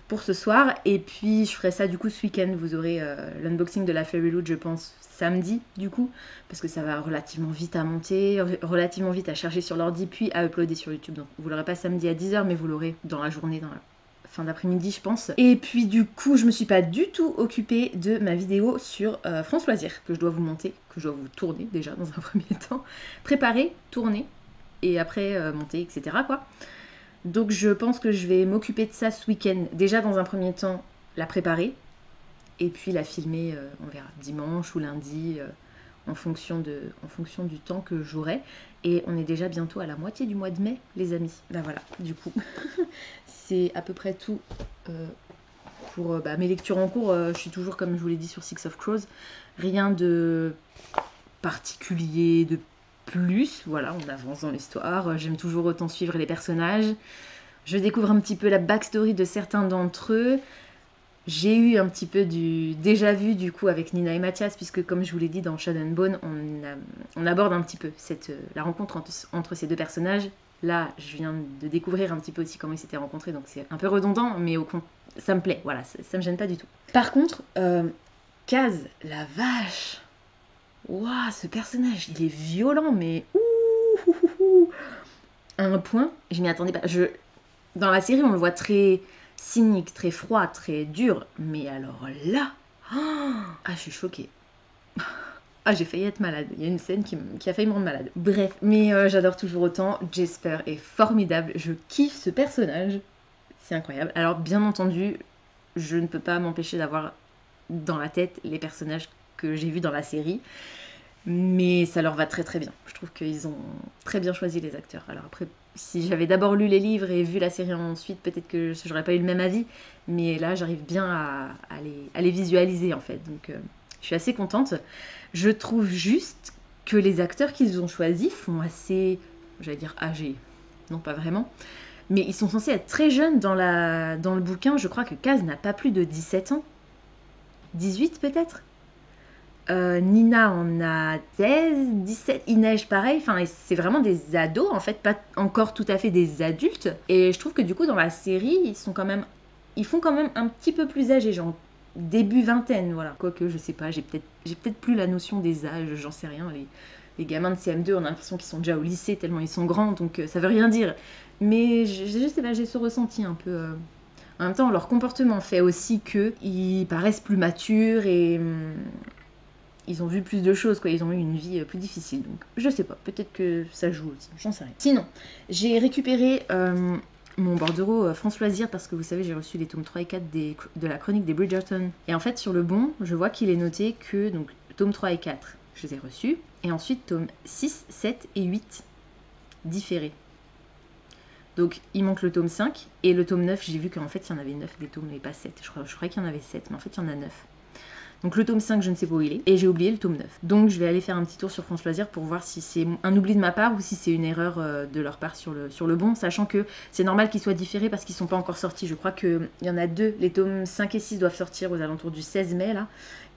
pour ce soir. Et puis je ferai ça du coup ce week-end. Vous aurez l'unboxing de la Fairy Loot, je pense, samedi du coup, parce que ça va relativement vite à monter, relativement vite à charger sur l'ordi, puis à uploader sur YouTube. Donc vous l'aurez pas samedi à 10h, mais vous l'aurez dans la journée, dans la fin d'après-midi je pense. Et puis du coup je me suis pas du tout occupée de ma vidéo sur France Loisirs, que je dois vous monter, que je dois vous tourner déjà dans un premier temps, préparer, tourner, et après monter, etc. quoi. Donc je pense que je vais m'occuper de ça ce week-end. Déjà dans un premier temps, la préparer. Et puis la filmer, on verra, dimanche ou lundi, en fonction du temps que j'aurai. Et on est déjà bientôt à la moitié du mois de mai, les amis. Ben voilà, du coup, c'est à peu près tout pour mes lectures en cours. Je suis toujours, comme je vous l'ai dit, sur Six of Crows. Rien de particulier, de plus, voilà, on avance dans l'histoire, j'aime toujours autant suivre les personnages, je découvre un petit peu la backstory de certains d'entre eux, j'ai eu un petit peu du déjà vu du coup avec Nina et Mathias, puisque comme je vous l'ai dit dans Shadow and Bone, on aborde un petit peu la rencontre entre ces deux personnages. Là, je viens de découvrir un petit peu aussi comment ils s'étaient rencontrés, donc c'est un peu redondant, mais ça me plaît, voilà, ça me gêne pas du tout. Par contre, Kaz, la vache, waouh, ce personnage, il est violent, mais à un point, je m'y attendais pas. Dans la série, on le voit très cynique, très froid, très dur, mais alors là, je suis choquée. Ah, j'ai failli être malade. Il y a une scène qui a failli me rendre malade. Bref, mais j'adore toujours autant. Jesper est formidable. Je kiffe ce personnage. C'est incroyable. Alors, bien entendu, je ne peux pas m'empêcher d'avoir dans la tête les personnages que j'ai vus dans la série. Mais ça leur va très très bien. Je trouve qu'ils ont très bien choisi les acteurs. Alors après, si j'avais d'abord lu les livres et vu la série ensuite, peut-être que j'aurais pas eu le même avis. Mais là, j'arrive bien à les visualiser en fait. Donc je suis assez contente. Je trouve juste que les acteurs qu'ils ont choisis font assez, j'allais dire âgés. Non, pas vraiment. Mais ils sont censés être très jeunes dans le bouquin. Je crois que Kaz n'a pas plus de 17 ans. 18 peut-être. Nina en a 16, 17, Inej pareil, enfin c'est vraiment des ados en fait, pas encore tout à fait des adultes. Et je trouve que du coup dans la série, ils font quand même un petit peu plus âgés, genre début vingtaine, voilà. Quoique je sais pas, j'ai peut-être plus la notion des âges, j'en sais rien. Les gamins de CM2, on a l'impression qu'ils sont déjà au lycée tellement ils sont grands, donc ça veut rien dire. Mais je sais pas, j'ai ce ressenti un peu. En même temps, leur comportement fait aussi qu'ils paraissent plus matures et ils ont vu plus de choses, quoi. Ils ont eu une vie plus difficile. Donc, je sais pas. Peut-être que ça joue aussi. J'en sais rien. Sinon, j'ai récupéré mon bordereau France Loisirs parce que vous savez, j'ai reçu les tomes 3 et 4 de la chronique des Bridgerton. Et en fait, sur le bon, je vois qu'il est noté que donc tomes 3 et 4, je les ai reçus. Et ensuite, tomes 6, 7 et 8 différés. Donc, il manque le tome 5. Et le tome 9, j'ai vu qu'en fait, il y en avait 9 des tomes, mais pas 7. Je croyais qu'il y en avait 7, mais en fait, il y en a 9. Donc le tome 5, je ne sais pas où il est. Et j'ai oublié le tome 9. Donc je vais aller faire un petit tour sur France Loisirs pour voir si c'est un oubli de ma part ou si c'est une erreur de leur part sur le bon. Sachant que c'est normal qu'ils soient différés parce qu'ils ne sont pas encore sortis. Je crois qu'il y en a 2. Les tomes 5 et 6 doivent sortir aux alentours du 16 mai là.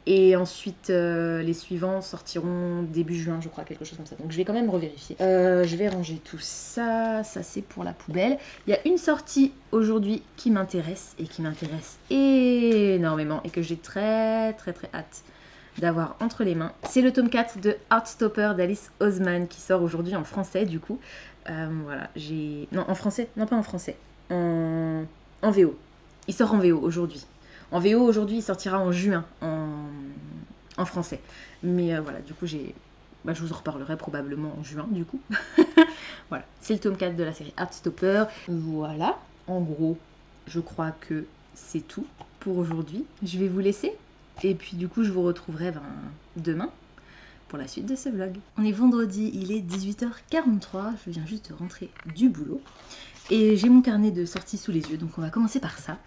Et ensuite, les suivants sortiront début juin, je crois, quelque chose comme ça. Donc je vais quand même revérifier. Je vais ranger tout ça. Ça, c'est pour la poubelle. Il y a une sortie aujourd'hui qui m'intéresse et qui m'intéresse énormément et que j'ai très très très hâte d'avoir entre les mains. C'est le tome 4 de Heartstopper d'Alice Oseman qui sort aujourd'hui en français, du coup. Voilà, non, en français. Non, pas en français. En VO. Il sort en VO aujourd'hui. En VO, aujourd'hui, il sortira en juin, en français. Mais voilà, du coup, je vous en reparlerai probablement en juin, du coup. Voilà, c'est le tome 4 de la série Heartstopper. Voilà, en gros, je crois que c'est tout pour aujourd'hui. Je vais vous laisser. Et puis, du coup, je vous retrouverai demain pour la suite de ce vlog. On est vendredi, il est 18h43. Je viens juste de rentrer du boulot. Et j'ai mon carnet de sorties sous les yeux, donc on va commencer par ça.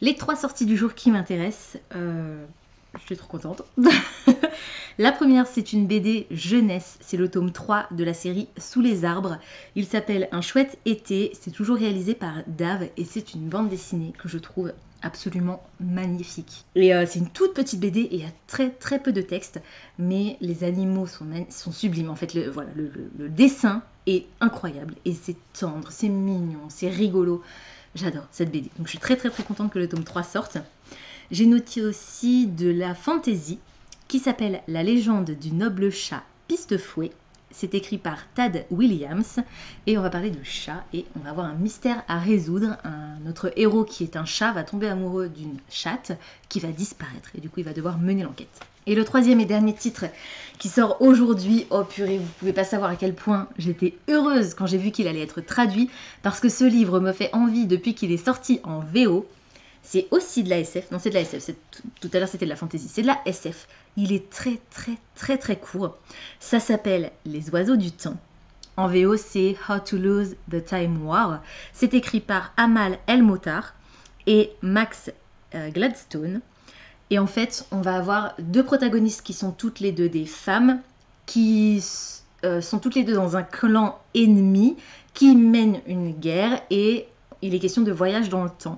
Les 3 sorties du jour qui m'intéressent, je suis trop contente. La première, c'est une BD jeunesse, c'est le tome 3 de la série Sous les arbres. Il s'appelle Un chouette été, c'est toujours réalisé par Dave et c'est une bande dessinée que je trouve absolument magnifique. Et c'est une toute petite BD et il y a très très peu de texte, mais les animaux sont sublimes. En fait, le dessin est incroyable et c'est tendre, c'est mignon, c'est rigolo. J'adore cette BD. Donc je suis très contente que le tome 3 sorte. J'ai noté aussi de la fantasy qui s'appelle La légende du noble chat Pistefouet. C'est écrit par Tad Williams et on va parler de chat et on va avoir un mystère à résoudre. Notre héros qui est un chat va tomber amoureux d'une chatte qui va disparaître et du coup il va devoir mener l'enquête. Et le troisième et dernier titre qui sort aujourd'hui, oh purée, vous pouvez pas savoir à quel point j'étais heureuse quand j'ai vu qu'il allait être traduit parce que ce livre me fait envie depuis qu'il est sorti en VO. C'est aussi de la SF, non c'est de la SF, tout à l'heure c'était de la fantasy, c'est de la SF. Il est très court. Ça s'appelle Les oiseaux du temps. En VO c'est How to Lose the Time War. C'est écrit par Amal El-Motar et Max Gladstone. Et en fait on va avoir deux protagonistes qui sont toutes les deux des femmes qui sont toutes les deux dans un clan ennemi qui mène une guerre et il est question de voyage dans le temps.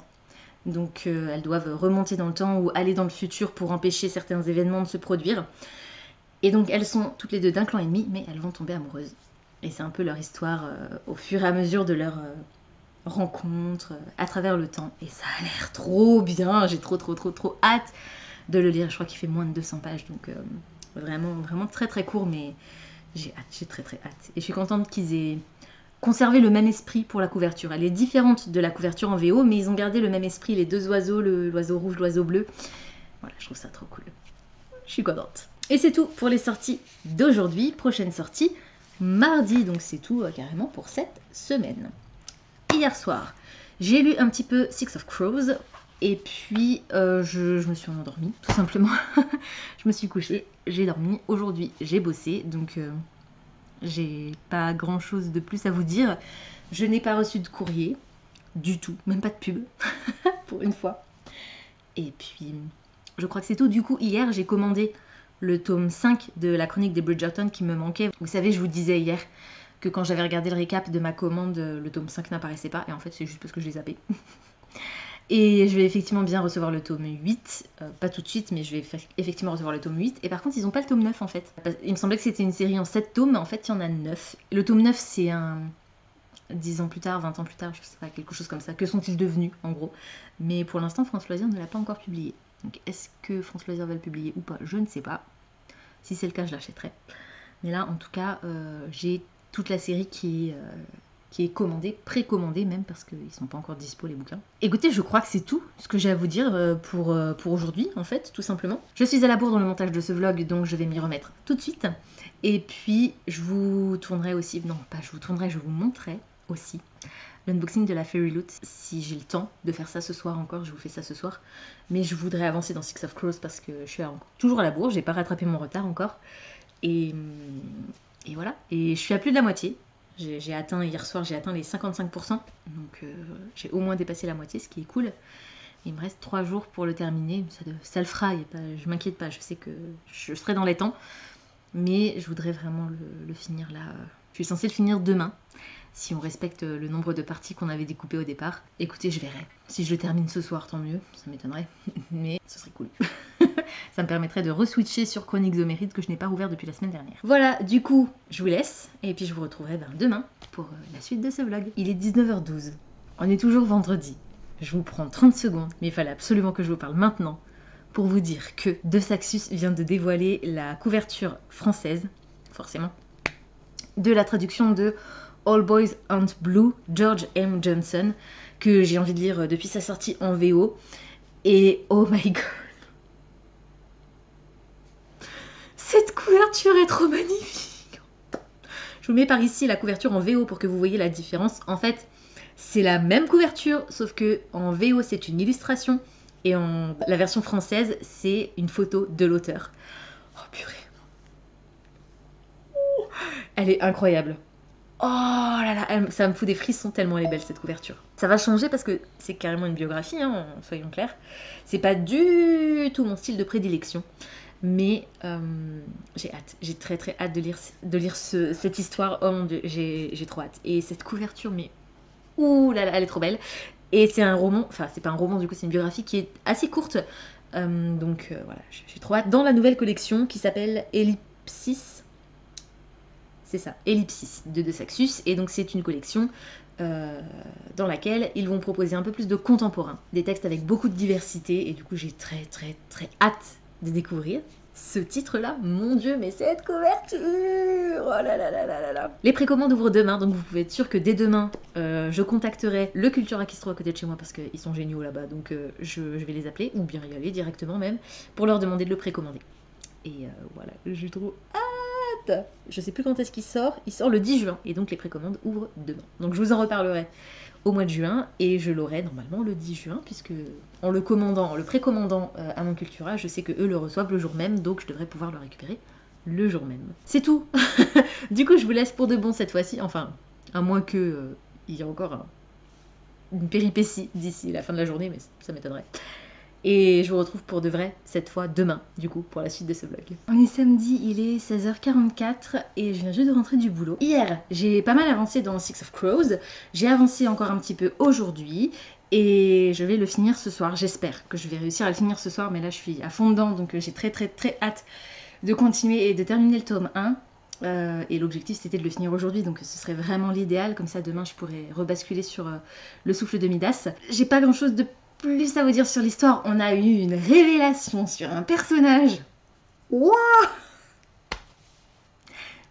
Donc elles doivent remonter dans le temps ou aller dans le futur pour empêcher certains événements de se produire. Et donc elles sont toutes les deux d'un clan ennemi, mais elles vont tomber amoureuses. Et c'est un peu leur histoire au fur et à mesure de leur rencontre à travers le temps. Et ça a l'air trop bien, j'ai trop hâte de le lire. Je crois qu'il fait moins de 200 pages, donc vraiment très court, mais j'ai hâte, j'ai très hâte. Et je suis contente qu'ils aient conserver le même esprit pour la couverture. Elle est différente de la couverture en VO, mais ils ont gardé le même esprit, les deux oiseaux, l'oiseau rouge, l'oiseau bleu. Voilà, je trouve ça trop cool. Je suis contente. Et c'est tout pour les sorties d'aujourd'hui. Prochaine sortie, mardi, donc c'est tout carrément pour cette semaine. Hier soir, j'ai lu un petit peu Six of Crows, et puis je me suis endormie, tout simplement. Je me suis couchée, j'ai dormi. Aujourd'hui, j'ai bossé, donc j'ai pas grand chose de plus à vous dire. Je n'ai pas reçu de courrier du tout, même pas de pub pour une fois. Et puis je crois que c'est tout. Du coup hier j'ai commandé le tome 5 de la chronique des Bridgerton qui me manquait. Vous savez, je vous disais hier que quand j'avais regardé le récap de ma commande, le tome 5 n'apparaissait pas et en fait c'est juste parce que je l'ai zappé. Et je vais effectivement bien recevoir le tome 8, pas tout de suite, mais je vais effectivement recevoir le tome 8. Et par contre, ils n'ont pas le tome 9 en fait. Il me semblait que c'était une série en 7 tomes, mais en fait, il y en a 9. Le tome 9, c'est un 10 ans plus tard, 20 ans plus tard, je sais pas, quelque chose comme ça. Que sont-ils devenus, en gros? Mais pour l'instant, France Loisirs ne l'a pas encore publié. Donc, est-ce que France Loisirs va le publier ou pas? Je ne sais pas. Si c'est le cas, je l'achèterai. Mais là, en tout cas, j'ai toute la série qui est commandée, précommandée même, parce qu'ils ne sont pas encore dispo les bouquins. Écoutez, je crois que c'est tout ce que j'ai à vous dire pour aujourd'hui, en fait, tout simplement. Je suis à la bourre dans le montage de ce vlog, donc je vais m'y remettre tout de suite. Et puis, je vous tournerai aussi, non pas je vous tournerai, je vous montrerai aussi l'unboxing de la Fairy Loot. Si j'ai le temps de faire ça ce soir encore, je vous fais ça ce soir. Mais je voudrais avancer dans Six of Crows parce que je suis toujours à la bourre, j'ai pas rattrapé mon retard encore. Et voilà, et je suis à plus de la moitié. J'ai atteint, hier soir, j'ai atteint les 55%, donc j'ai au moins dépassé la moitié, ce qui est cool. Il me reste 3 jours pour le terminer, ça le fera, je m'inquiète pas, je sais que je serai dans les temps, mais je voudrais vraiment le finir là. Je suis censée le finir demain, si on respecte le nombre de parties qu'on avait découpées au départ. Écoutez, je verrai. Si je le termine ce soir, tant mieux, ça m'étonnerait, mais ce serait cool. Ça me permettrait de re-switcher sur Chroniques de Mérite que je n'ai pas rouvert depuis la semaine dernière. Voilà, du coup, je vous laisse. Et puis je vous retrouverai demain pour la suite de ce vlog. Il est 19h12. On est toujours vendredi. Je vous prends 30 secondes, mais il fallait absolument que je vous parle maintenant pour vous dire que De Saxus vient de dévoiler la couverture française, forcément, de la traduction de All Boys Aren't Blue, George M. Johnson, que j'ai envie de lire depuis sa sortie en VO. Et oh my god! Cette couverture est trop magnifique. Je vous mets par ici la couverture en VO pour que vous voyez la différence. En fait, c'est la même couverture, sauf que en VO, c'est une illustration. Et la version française, c'est une photo de l'auteur. Oh purée. Elle est incroyable. Oh là là, ça me fout des frissons tellement elle est belle cette couverture. Ça va changer parce que c'est carrément une biographie, hein, soyons clairs. C'est pas du tout mon style de prédilection. Mais j'ai hâte, j'ai très hâte de lire cette histoire. Oh mon dieu, j'ai trop hâte. Et cette couverture, mais ouh là là, elle est trop belle. Et c'est un roman, enfin c'est pas un roman du coup, c'est une biographie qui est assez courte. Donc voilà, j'ai trop hâte. Dans la nouvelle collection qui s'appelle Ellipsis, c'est ça, Ellipsis de Saxus. Et donc c'est une collection dans laquelle ils vont proposer un peu plus de contemporain, des textes avec beaucoup de diversité, et du coup j'ai très très très hâte de découvrir ce titre-là. Mon Dieu, mais cette couverture, oh là là là là là là. Les précommandes ouvrent demain, donc vous pouvez être sûr que dès demain, je contacterai le Cultura qui se trouve à côté de chez moi parce qu'ils sont géniaux là-bas, donc je vais les appeler, ou bien y aller directement même, pour leur demander de le précommander. Et voilà, j'ai trop hâte. Je sais plus quand est-ce qu'il sort le 10 juin, et donc les précommandes ouvrent demain. Donc je vous en reparlerai au mois de juin, et je l'aurai normalement le 10 juin, puisque en le précommandant à mon Cultura, je sais que eux le reçoivent le jour même, donc je devrais pouvoir le récupérer le jour même. C'est tout. Du coup, je vous laisse pour de bon cette fois-ci, enfin, à moins que il y ait encore une péripétie d'ici la fin de la journée, mais ça m'étonnerait. Et je vous retrouve pour de vrai cette fois demain, du coup, pour la suite de ce vlog. On est samedi, il est 16h44 et je viens juste de rentrer du boulot. Hier, j'ai pas mal avancé dans Six of Crows. J'ai avancé encore un petit peu aujourd'hui et je vais le finir ce soir. J'espère que je vais réussir à le finir ce soir, mais là je suis à fond dedans, donc j'ai très très très hâte de continuer et de terminer le tome 1. Et l'objectif c'était de le finir aujourd'hui, donc ce serait vraiment l'idéal, comme ça demain je pourrais rebasculer sur le souffle de Midas. J'ai pas grand chose de plus à vous dire sur l'histoire. On a eu une révélation sur un personnage. Wouah!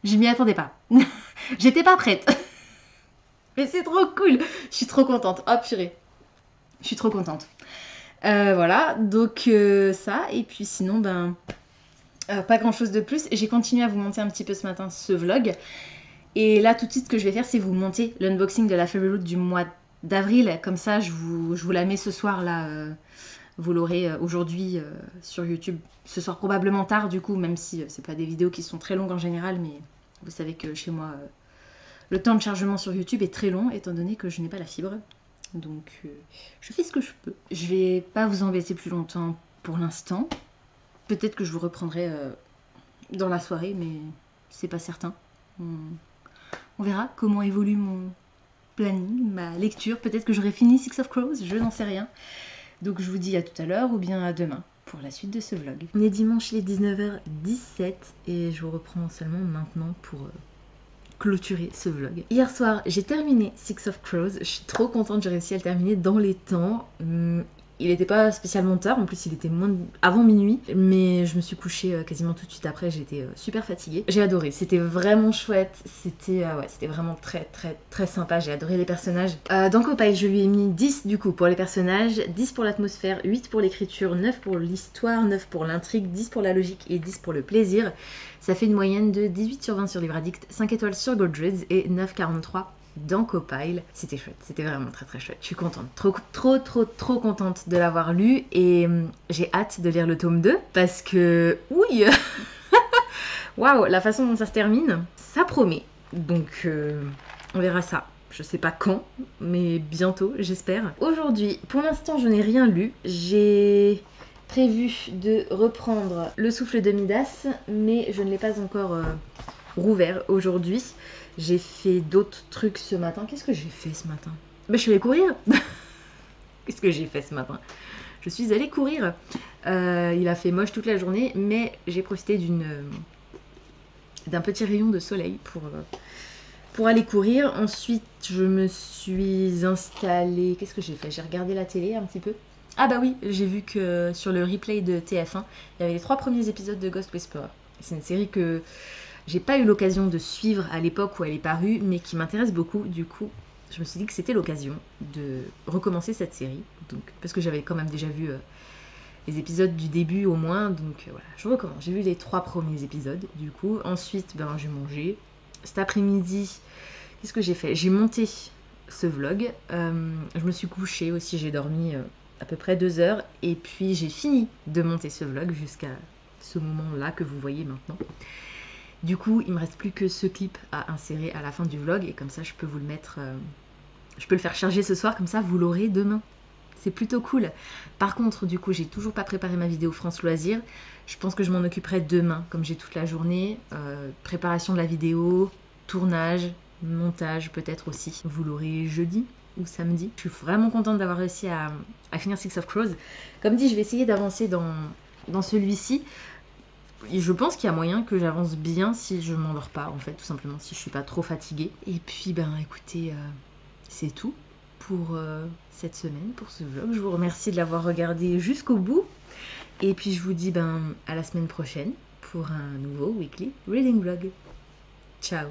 Je m'y attendais pas. J'étais pas prête. Mais c'est trop cool. Je suis trop contente. Oh purée. Je suis trop contente. Voilà, donc ça. Et puis sinon, pas grand chose de plus. J'ai continué à vous monter un petit peu ce matin ce vlog. Et là, tout de suite, ce que je vais faire, c'est vous monter l'unboxing de la Fairy Loot du mois d'avril. Comme ça, je vous la mets ce soir là. Vous l'aurez aujourd'hui sur YouTube. Ce soir probablement tard du coup, même si c'est pas des vidéos qui sont très longues en général, mais vous savez que chez moi, le temps de chargement sur YouTube est très long, étant donné que je n'ai pas la fibre. Donc je fais ce que je peux. Je vais pas vous embêter plus longtemps pour l'instant. Peut-être que je vous reprendrai dans la soirée, mais c'est pas certain. On verra comment évolue mon planning, ma lecture. Peut-être que j'aurai fini Six of Crows, je n'en sais rien. Donc je vous dis à tout à l'heure ou bien à demain pour la suite de ce vlog. On est dimanche, il est 19h17 et je vous reprends seulement maintenant pour clôturer ce vlog. Hier soir, j'ai terminé Six of Crows. Je suis trop contente, j'ai réussi à le terminer dans les temps. Il n'était pas spécialement tard, en plus il était avant minuit, mais je me suis couchée quasiment tout de suite après, j'étais super fatiguée. J'ai adoré, c'était vraiment chouette, c'était vraiment très très très sympa, j'ai adoré les personnages. Dans Copaille, je lui ai mis 10 du coup pour les personnages, 10 pour l'atmosphère, 8 pour l'écriture, 9 pour l'histoire, 9 pour l'intrigue, 10 pour la logique et 10 pour le plaisir. Ça fait une moyenne de 18 sur 20 sur Livre Addict, 5 étoiles sur Goodreads et 9,43 dans Copile. C'était chouette, c'était vraiment très très chouette. Je suis contente, trop contente de l'avoir lu et j'ai hâte de lire le tome 2 parce que oui, waouh, la façon dont ça se termine, ça promet. Donc on verra ça. Je sais pas quand, mais bientôt, j'espère. Aujourd'hui, pour l'instant, je n'ai rien lu. J'ai prévu de reprendre Le Souffle de Midas, mais je ne l'ai pas encore rouvert aujourd'hui. J'ai fait d'autres trucs ce matin. Qu'est-ce que j'ai fait ce matin? Je suis allée courir. Qu'est-ce que j'ai fait ce matin? Je suis allée courir. Il a fait moche toute la journée, mais j'ai profité d'un petit rayon de soleil pour aller courir. Ensuite, je me suis installée... Qu'est-ce que j'ai fait? J'ai regardé la télé un petit peu. Ah bah oui, j'ai vu que sur le replay de TF1, il y avait les 3 premiers épisodes de Ghost Whisperer. C'est une série que j'ai pas eu l'occasion de suivre à l'époque où elle est parue, mais qui m'intéresse beaucoup. Du coup, je me suis dit que c'était l'occasion de recommencer cette série. Donc, parce que j'avais quand même déjà vu les épisodes du début au moins. Donc voilà, je recommence. J'ai vu les 3 premiers épisodes du coup. Ensuite, j'ai mangé. Cet après-midi, qu'est-ce que j'ai fait? J'ai monté ce vlog. Je me suis couchée aussi, j'ai dormi à peu près 2 heures. Et puis j'ai fini de monter ce vlog jusqu'à ce moment-là que vous voyez maintenant. Du coup, il me reste plus que ce clip à insérer à la fin du vlog et comme ça je peux vous le mettre, je peux le faire charger ce soir, comme ça vous l'aurez demain. C'est plutôt cool. Par contre, du coup, j'ai toujours pas préparé ma vidéo France Loisirs. Je pense que je m'en occuperai demain, comme j'ai toute la journée. Préparation de la vidéo, tournage, montage peut-être aussi. Vous l'aurez jeudi ou samedi. Je suis vraiment contente d'avoir réussi à finir Six of Crows. Comme dit, je vais essayer d'avancer dans celui-ci. Je pense qu'il y a moyen que j'avance bien si je m'endors pas, en fait, tout simplement, si je suis pas trop fatiguée. Et puis, écoutez, c'est tout pour cette semaine, pour ce vlog. Je vous remercie de l'avoir regardé jusqu'au bout. Et puis je vous dis à la semaine prochaine pour un nouveau weekly reading vlog. Ciao!